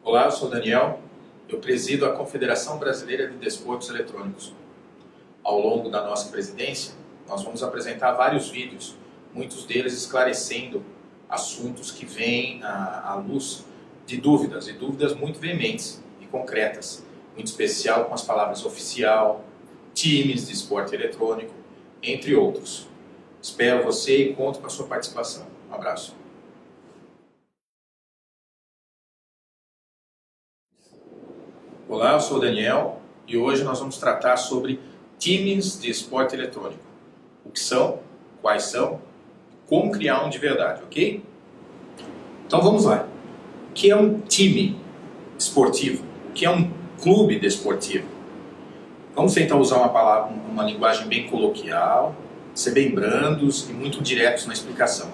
Olá, eu sou o Daniel, eu presido a Confederação Brasileira de Desportos Eletrônicos. Ao longo da nossa presidência, nós vamos apresentar vários vídeos, muitos deles esclarecendo assuntos que vêm à luz de dúvidas, e dúvidas muito veementes e concretas, muito especial com as palavras oficial, times de esporte eletrônico, entre outros. Espero você e conto com a sua participação. Um abraço. Olá, eu sou o Daniel e hoje nós vamos tratar sobre times de esporte eletrônico. O que são, quais são, como criar um de verdade, ok? Então vamos lá. O que é um time esportivo? O que é um clube desportivo? Vamos tentar usar uma linguagem bem coloquial, ser bem brandos e muito diretos na explicação.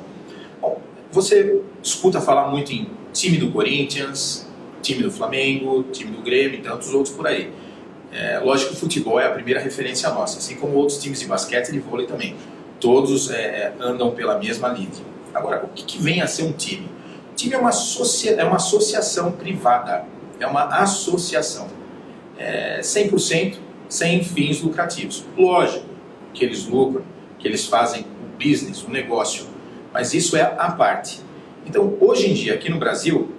Bom, você escuta falar muito em time do Corinthians, time do Flamengo, time do Grêmio e tantos outros por aí. Lógico que o futebol é a primeira referência nossa, assim como outros times de basquete e de vôlei também. Todos andam pela mesma liga. Agora, o que vem a ser um time? O time é uma associação privada, é uma associação 100% sem fins lucrativos. Lógico que eles lucram, que eles fazem o business, o negócio, mas isso é a parte. Então, hoje em dia, aqui no Brasil,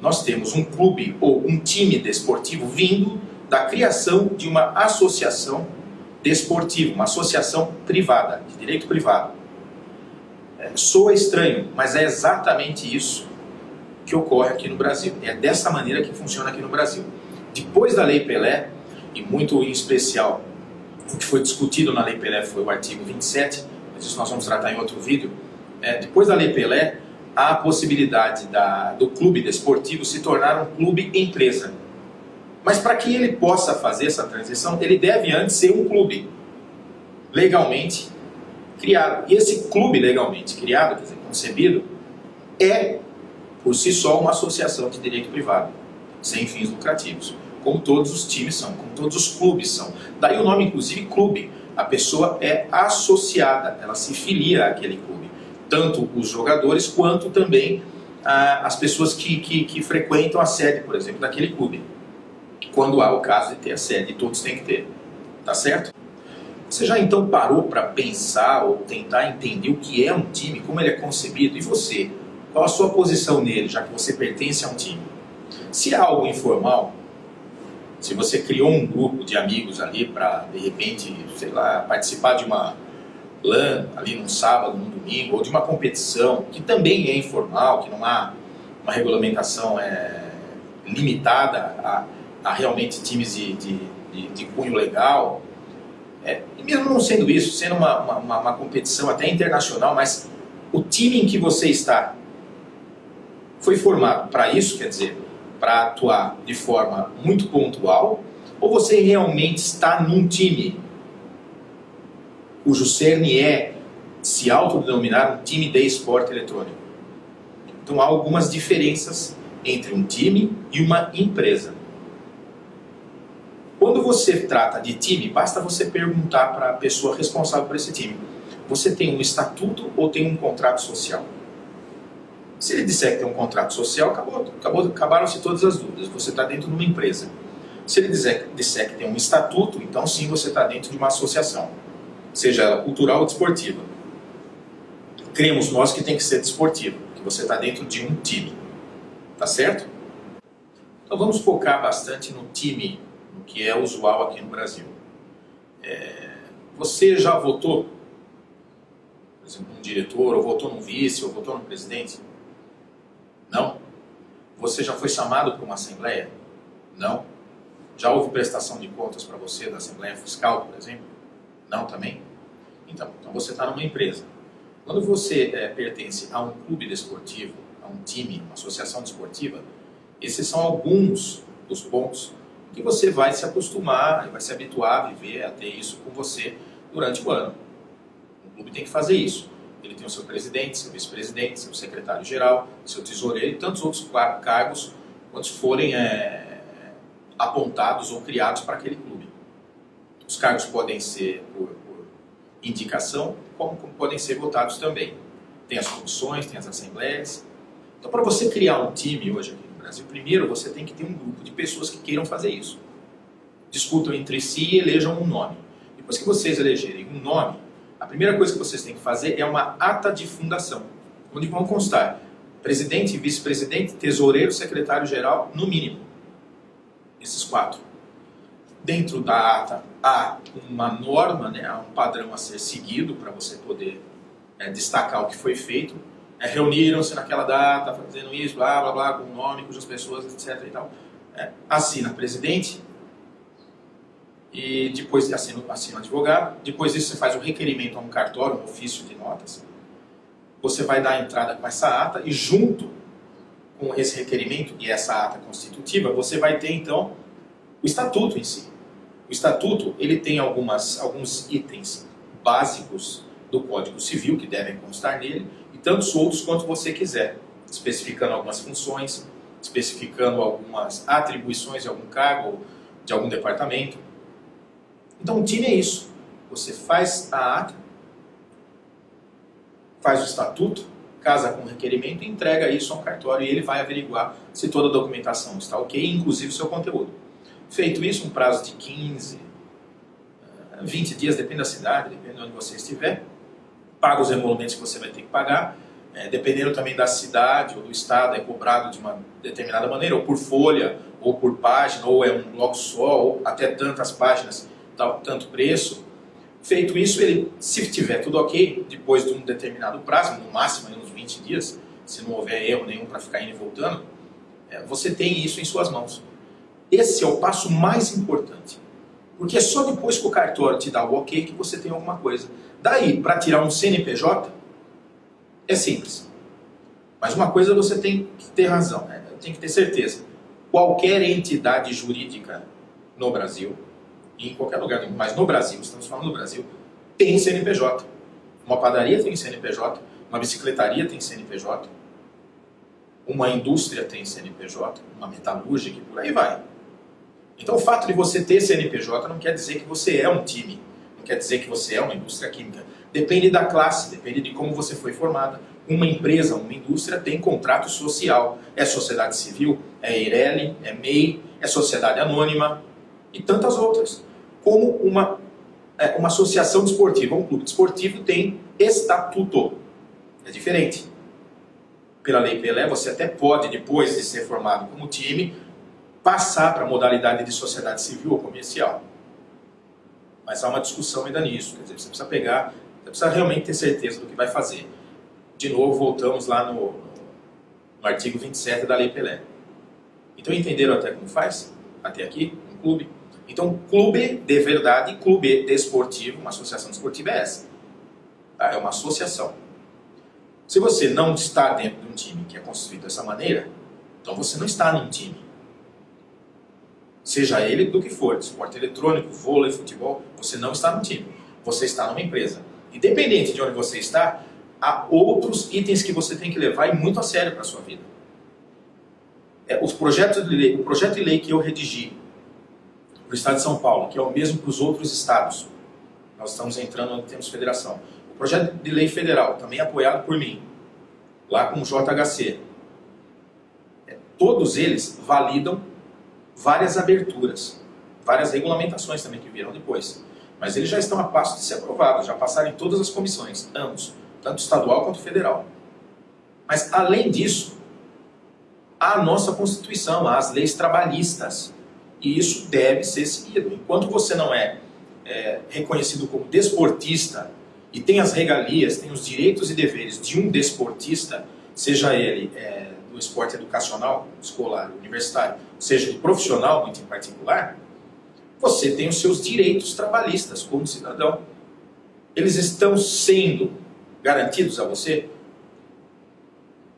nós temos um clube ou um time desportivo vindo da criação de uma associação desportiva, uma associação privada, de direito privado. Soa estranho, mas é exatamente isso que ocorre aqui no Brasil. É dessa maneira que funciona aqui no Brasil. Depois da Lei Pelé, e muito em especial, o que foi discutido na Lei Pelé foi o artigo 27, mas isso nós vamos tratar em outro vídeo. Depois da Lei Pelé, há a possibilidade do clube desportivo se tornar um clube empresa. Mas para que ele possa fazer essa transição, ele deve antes ser um clube legalmente criado. E esse clube legalmente criado, quer dizer, concebido, é por si só uma associação de direito privado, sem fins lucrativos, como todos os times são, como todos os clubes são. Daí o nome, inclusive, clube. A pessoa é associada, ela se filia àquele clube. Tanto os jogadores quanto também as pessoas que frequentam a sede, por exemplo, daquele clube. Quando há o caso de ter a sede, e todos têm que ter. Tá certo? Você já então parou para pensar ou tentar entender o que é um time, como ele é concebido? E você? Qual a sua posição nele, já que você pertence a um time? Se é algo informal, se você criou um grupo de amigos ali para, de repente, sei lá, participar de uma LAN ali num sábado, num domingo, ou de uma competição que também é informal, que não há uma regulamentação limitada a realmente times de cunho legal, e mesmo não sendo isso, sendo uma competição até internacional, mas o time em que você está foi formado para isso, quer dizer, para atuar de forma muito pontual, ou você realmente está num time cujo cerne é se autodenominar um time de esporte eletrônico? Então há algumas diferenças entre um time e uma empresa. Quando você trata de time, basta você perguntar para a pessoa responsável por esse time: você tem um estatuto ou tem um contrato social? Se ele disser que tem um contrato social, acabaram-se todas as dúvidas, você está dentro de uma empresa. Se ele disser que tem um estatuto, então sim, você está dentro de uma associação, seja ela cultural ou desportiva. Cremos nós que tem que ser desportivo, que você está dentro de um time. Tá certo? Então vamos focar bastante no time, no que é usual aqui no Brasil. Você já votou, por exemplo, num diretor, ou votou num vice, ou votou num presidente? Não? Você já foi chamado para uma assembleia? Não? Já houve prestação de contas para você da Assembleia Fiscal, por exemplo? Não também? Então você está numa empresa. Quando você pertence a um clube desportivo, a um time, uma associação desportiva, esses são alguns dos pontos que você vai se acostumar, vai se habituar a viver, a ter isso com você durante o ano. O clube tem que fazer isso. Ele tem o seu presidente, seu vice-presidente, seu secretário-geral, seu tesoureiro e tantos outros cargos quantos forem apontados ou criados para aquele clube. Os cargos podem ser por indicação, como podem ser votados também. Tem as comissões, tem as assembleias. Então, para você criar um time hoje aqui no Brasil, primeiro você tem que ter um grupo de pessoas que queiram fazer isso. Discutam entre si e elejam um nome. Depois que vocês elegerem um nome, a primeira coisa que vocês têm que fazer é uma ata de fundação, onde vão constar presidente, vice-presidente, tesoureiro, secretário-geral, no mínimo. Esses 4. Dentro da ata há uma norma, né, há um padrão a ser seguido para você poder destacar o que foi feito. Reuniram-se naquela data, fazendo isso, blá blá blá, com o nome, cujas pessoas, etc. E tal. Assina presidente e depois assina o advogado. Depois disso você faz um requerimento a um cartório, um ofício de notas. Você vai dar a entrada com essa ata e junto com esse requerimento e essa ata constitutiva, você vai ter então o estatuto em si. O estatuto ele tem alguns itens básicos do Código Civil que devem constar nele e tantos outros quanto você quiser, especificando algumas funções, especificando algumas atribuições de algum cargo, de algum departamento. Então o time é isso. Você faz a ata, faz o estatuto, casa com o requerimento e entrega isso a um cartório e ele vai averiguar se toda a documentação está ok, inclusive o seu conteúdo. Feito isso, um prazo de 15, 20 dias, depende da cidade, depende de onde você estiver, paga os emolumentos que você vai ter que pagar, dependendo também da cidade ou do estado, é cobrado de uma determinada maneira, ou por folha, ou por página, ou é um bloco só, ou até tantas páginas, tanto preço. Feito isso, ele, se tiver tudo ok, depois de um determinado prazo, no máximo uns 20 dias, se não houver erro nenhum para ficar indo e voltando, você tem isso em suas mãos. Esse é o passo mais importante, porque é só depois que o cartório te dá o ok que você tem alguma coisa. Daí, para tirar um CNPJ, é simples. Mas uma coisa você tem que ter razão, tem que ter certeza. Qualquer entidade jurídica no Brasil, e em qualquer lugar, mas no Brasil, estamos falando do Brasil, tem CNPJ. Uma padaria tem CNPJ, uma bicicletaria tem CNPJ, uma indústria tem CNPJ, uma metalúrgica e por aí vai. Então o fato de você ter CNPJ não quer dizer que você é um time, não quer dizer que você é uma indústria química. Depende da classe, depende de como você foi formada. Uma empresa, uma indústria tem contrato social, é sociedade civil, é EIRELI, é MEI, é sociedade anônima e tantas outras. Como uma associação desportiva, um clube desportivo tem estatuto, é diferente. Pela Lei Pelé, você até pode, depois de ser formado como time, passar para a modalidade de sociedade civil ou comercial. Mas há uma discussão ainda nisso, quer dizer, você precisa realmente ter certeza do que vai fazer. De novo, voltamos lá no artigo 27 da Lei Pelé. Então entenderam até como faz? Até aqui, um clube? Então, clube de verdade, clube desportivo, uma associação desportiva é essa. É uma associação. Se você não está dentro de um time que é constituído dessa maneira, então você não está num time. Seja ele do que for, esporte eletrônico, vôlei, futebol, você não está num time. Você está numa empresa. Independente de onde você está, há outros itens que você tem que levar muito a sério para a sua vida. O projeto de lei que eu redigi para o Estado de São Paulo, que é o mesmo para os outros estados, nós estamos entrando onde temos federação. O projeto de lei federal, também apoiado por mim, lá com o JHC, todos eles validam várias aberturas, várias regulamentações também que virão depois. Mas eles já estão a passo de ser aprovados, já passaram em todas as comissões, ambos, tanto estadual quanto federal. Mas, além disso, há a nossa Constituição, há as leis trabalhistas, e isso deve ser seguido. Enquanto você não é reconhecido como desportista e tem as regalias, tem os direitos e deveres de um desportista, seja ele do esporte educacional, escolar, universitário, seja do profissional, muito em particular, você tem os seus direitos trabalhistas como cidadão. Eles estão sendo garantidos a você?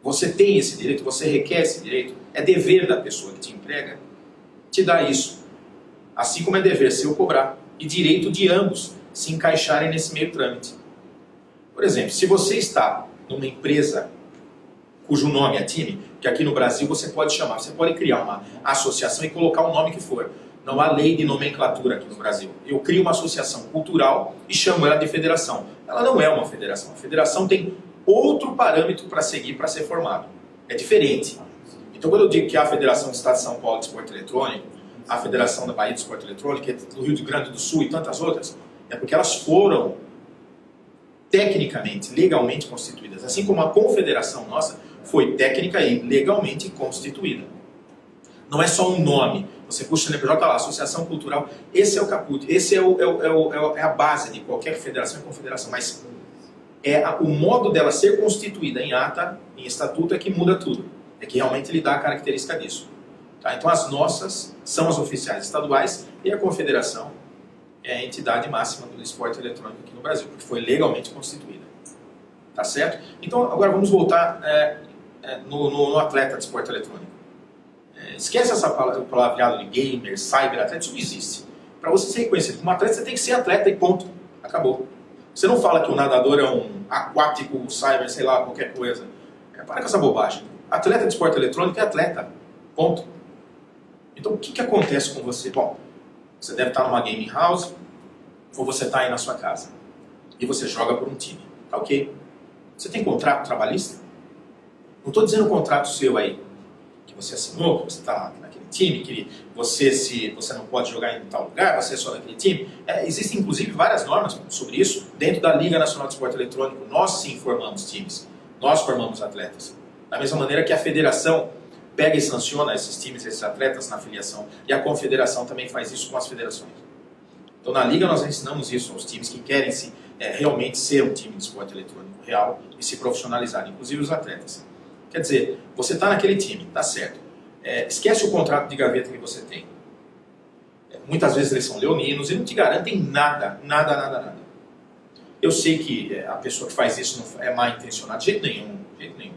Você tem esse direito? Você requer esse direito? É dever da pessoa que te emprega te dar isso. Assim como é dever seu cobrar. E direito de ambos se encaixarem nesse meio trâmite. Por exemplo, se você está numa empresa cujo nome é time, que aqui no Brasil você pode chamar, você pode criar uma associação e colocar o nome que for. Não há lei de nomenclatura aqui no Brasil. Eu crio uma associação cultural e chamo ela de federação. Ela não é uma federação. A federação tem outro parâmetro para seguir para ser formado. É diferente. Então, quando eu digo que a Federação do Estado de São Paulo de Esporte Eletrônico, a Federação da Bahia de Esporte Eletrônico, do Rio Grande do Sul e tantas outras, é porque elas foram tecnicamente, legalmente constituídas, assim como a confederação nossa foi técnica e legalmente constituída. Não é só um nome. Você puxa o CNPJ lá, Associação Cultural, esse é o caput, esse é a base de qualquer federação e confederação, mas o modo dela ser constituída em ata, em estatuto, é que muda tudo. É que realmente lhe dá a característica disso. Tá? Então as nossas são as oficiais estaduais e a confederação é a entidade máxima do esporte eletrônico aqui no Brasil, porque foi legalmente constituída. Tá certo? Então agora vamos voltar no atleta de esporte eletrônico. Esquece essa palavreado de gamer, cyber, atleta, isso não existe. Para você ser reconhecido como atleta, você tem que ser atleta e ponto. Acabou. Você não fala que o nadador é um aquático, cyber, sei lá, qualquer coisa. Para com essa bobagem. Atleta de esporte eletrônico é atleta. Ponto. Então o que acontece com você? Bom, você deve estar numa gaming house ou você está aí na sua casa e você joga por um time. Tá ok? Você tem contrato trabalhista? Não estou dizendo contrato seu aí, que você assinou, que você está naquele time, que você não pode jogar em tal lugar, você é só naquele time. Existem inclusive várias normas sobre isso dentro da Liga Nacional de Esporte Eletrônico. Nós sim formamos times, nós formamos atletas. Da mesma maneira que a federação pega e sanciona esses times, esses atletas na filiação, e a confederação também faz isso com as federações. Então na Liga nós ensinamos isso aos times que querem realmente ser um time de esporte eletrônico real e se profissionalizar, inclusive os atletas. Quer dizer, você está naquele time, tá certo. Esquece o contrato de gaveta que você tem. Muitas vezes eles são leoninos e não te garantem nada, nada, nada, nada. Eu sei que a pessoa que faz isso não é má intencionada, de jeito nenhum, de jeito nenhum.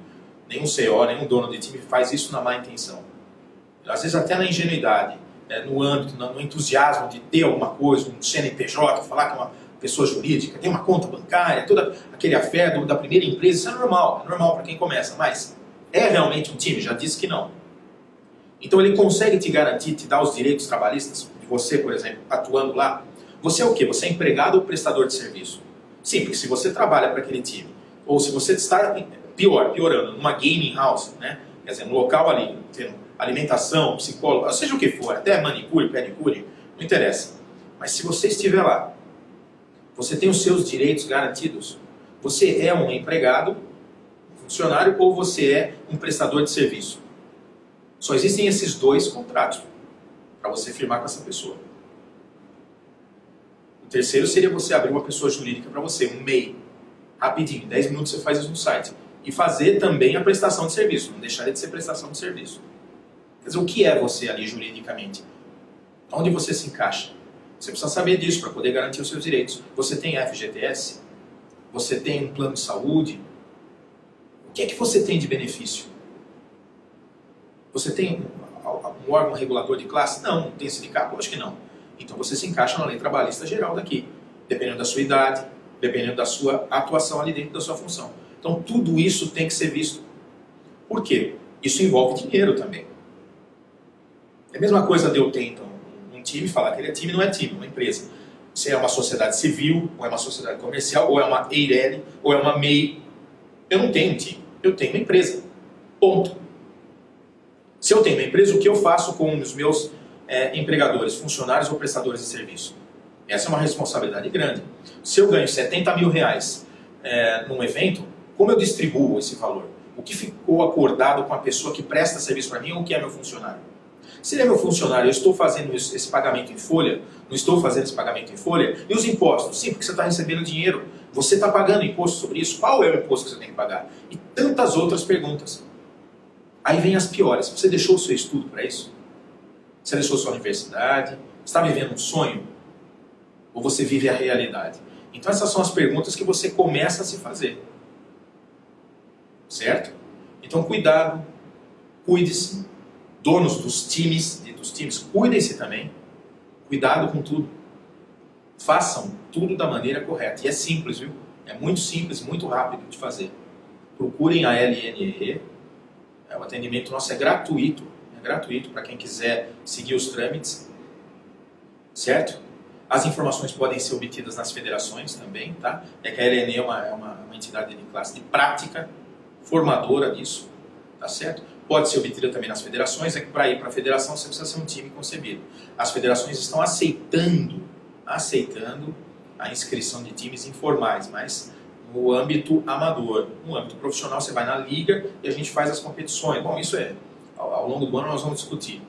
Nenhum CO, nenhum dono de time faz isso na má intenção. Às vezes até na ingenuidade, no âmbito, no entusiasmo de ter alguma coisa, um CNPJ, falar que é uma pessoa jurídica, tem uma conta bancária, todo aquele affair da primeira empresa, isso é normal para quem começa, mas é realmente um time? Já disse que não. Então ele consegue te garantir, te dar os direitos trabalhistas de você, por exemplo, atuando lá. Você é o quê? Você é empregado ou prestador de serviço? Sim, porque se você trabalha para aquele time, ou se você está piorando, numa gaming house, né? Quer dizer, no local ali, tendo alimentação, psicólogo, seja o que for, até manicure, pedicure, não interessa. Mas se você estiver lá, você tem os seus direitos garantidos. Você é um empregado, um funcionário, ou você é um prestador de serviço. Só existem esses dois contratos para você firmar com essa pessoa. O terceiro seria você abrir uma pessoa jurídica para você, um MEI. Rapidinho, 10 minutos você faz isso no site. E fazer também a prestação de serviço, não deixaria de ser prestação de serviço. Quer dizer, o que é você ali juridicamente? Onde você se encaixa? Você precisa saber disso para poder garantir os seus direitos. Você tem FGTS? Você tem um plano de saúde? O que é que você tem de benefício? Você tem um órgão regulador de classe? Não tem sindicato? Acho que não. Então você se encaixa na lei trabalhista geral daqui, dependendo da sua idade, dependendo da sua atuação ali dentro da sua função. Então tudo isso tem que ser visto. Por quê? Isso envolve dinheiro também. É a mesma coisa de eu ter então um time, falar que ele é time, não é time, é uma empresa. Se é uma sociedade civil, ou é uma sociedade comercial, ou é uma EIRELI, ou é uma MEI. Eu não tenho um time, eu tenho uma empresa. Ponto. Se eu tenho uma empresa, o que eu faço com os meus empregadores, funcionários ou prestadores de serviço? Essa é uma responsabilidade grande. Se eu ganho 70 mil reais num evento, como eu distribuo esse valor? O que ficou acordado com a pessoa que presta serviço para mim ou que é meu funcionário? Se ele é meu funcionário, eu estou fazendo esse pagamento em folha, não estou fazendo esse pagamento em folha, e os impostos? Sim, porque você está recebendo dinheiro, você está pagando imposto sobre isso, qual é o imposto que você tem que pagar? E tantas outras perguntas. Aí vem as piores. Você deixou o seu estudo para isso? Você deixou sua universidade? Você está vivendo um sonho? Ou você vive a realidade? Então essas são as perguntas que você começa a se fazer. Certo? Então cuidado, cuide-se. Donos dos times, cuidem-se também. Cuidado com tudo. Façam tudo da maneira correta. E é simples, viu? É muito simples, muito rápido de fazer. Procurem a LNE. O atendimento nosso é gratuito para quem quiser seguir os trâmites, certo? As informações podem ser obtidas nas federações também, tá? É que a LNE é uma entidade de classe de prática, formadora disso, tá certo? Pode ser obtida também nas federações, é que para ir para a federação você precisa ser um time concebido. As federações estão aceitando a inscrição de times informais, mas no âmbito amador. No âmbito profissional você vai na liga e a gente faz as competições. Bom, isso ao longo do ano nós vamos discutir.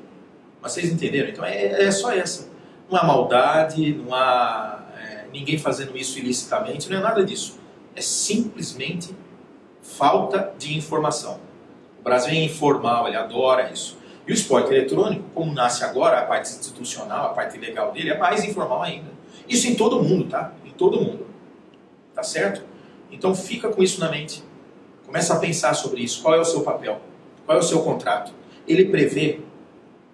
Mas vocês entenderam? Então é só essa. Não há maldade, não há ninguém fazendo isso ilicitamente, não é nada disso. É simplesmente falta de informação. O Brasil é informal, ele adora isso. E o esporte eletrônico, como nasce agora, a parte institucional, a parte legal dele, é mais informal ainda. Isso em todo mundo, tá? Em todo mundo. Tá certo? Então fica com isso na mente. Começa a pensar sobre isso. Qual é o seu papel? Qual é o seu contrato? Ele prevê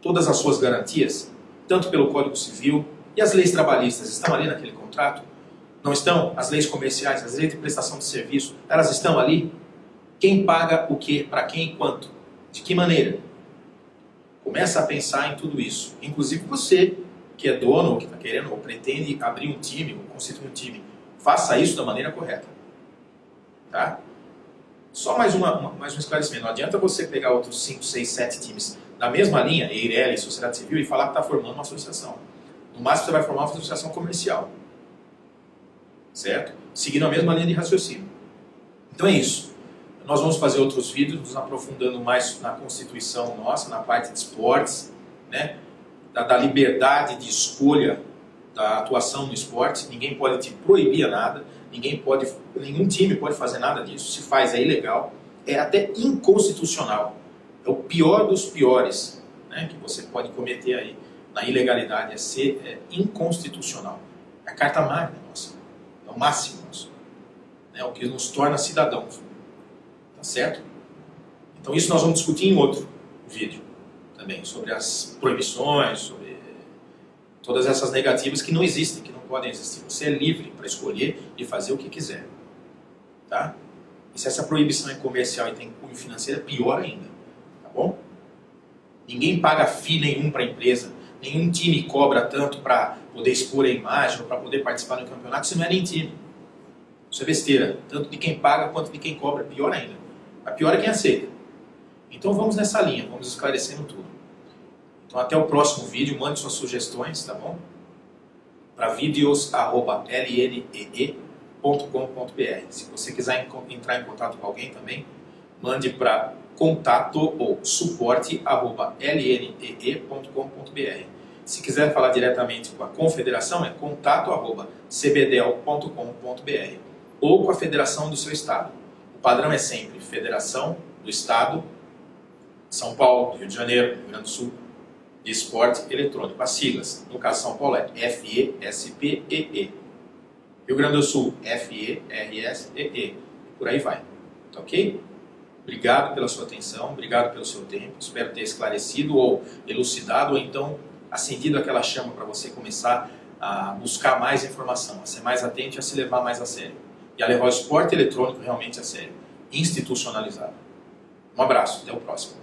todas as suas garantias, tanto pelo Código Civil e as leis trabalhistas estão ali naquele contrato? Não estão? As leis comerciais, as leis de prestação de serviço, elas estão ali? Quem paga o que, para quem e quanto? De que maneira? Começa a pensar em tudo isso. Inclusive você, que é dono, ou que está querendo, ou pretende abrir um time, ou constituir um time, faça isso da maneira correta. Tá? Só mais um esclarecimento. Não adianta você pegar outros 5, 6, 7 times da mesma linha, EIRELI, Sociedade Civil, e falar que está formando uma associação. No máximo você vai formar uma associação comercial. Certo? Seguindo a mesma linha de raciocínio. Então é isso. Nós vamos fazer outros vídeos, nos aprofundando mais na constituição nossa, na parte de esportes, né? Da liberdade de escolha da atuação no esporte. Ninguém pode te proibir nada, nenhum time pode fazer nada disso. Se faz, é ilegal, é até inconstitucional. É o pior dos piores, né, que você pode cometer aí na ilegalidade, é ser inconstitucional. É a carta magna nossa, é o máximo nosso, é o que nos torna cidadãos. Tá certo? Então isso nós vamos discutir em outro vídeo também, sobre as proibições, sobre todas essas negativas que não existem, que não podem existir. Você é livre para escolher e fazer o que quiser. Tá? E se essa proibição é comercial e tem cunho financeiro, é pior ainda. Tá bom? Ninguém paga FII nenhum para a empresa, nenhum time cobra tanto para poder expor a imagem ou para poder participar do campeonato, isso não é nem time. Isso é besteira, tanto de quem paga quanto de quem cobra, pior ainda. A pior é quem aceita. Então vamos nessa linha, vamos esclarecendo tudo. Então até o próximo vídeo, mande suas sugestões, tá bom? Para videos@lnee.com.br. Se você quiser entrar em contato com alguém também, mande para contato ou suporte@lnee.com.br. Se quiser falar diretamente com a confederação, é contato@cbdel.com.br ou com a federação do seu estado. O padrão é sempre Federação do Estado, São Paulo, Rio de Janeiro, Rio Grande do Sul, de Esporte Eletrônico. As siglas, no caso São Paulo, é FESPEE. Rio Grande do Sul, FERSEE. Por aí vai. Tá ok? Obrigado pela sua atenção, obrigado pelo seu tempo. Espero ter esclarecido ou elucidado, ou então acendido aquela chama para você começar a buscar mais informação, a ser mais atento e a se levar mais a sério. E a levar o esporte eletrônico realmente a sério, institucionalizado. Um abraço, até o próximo.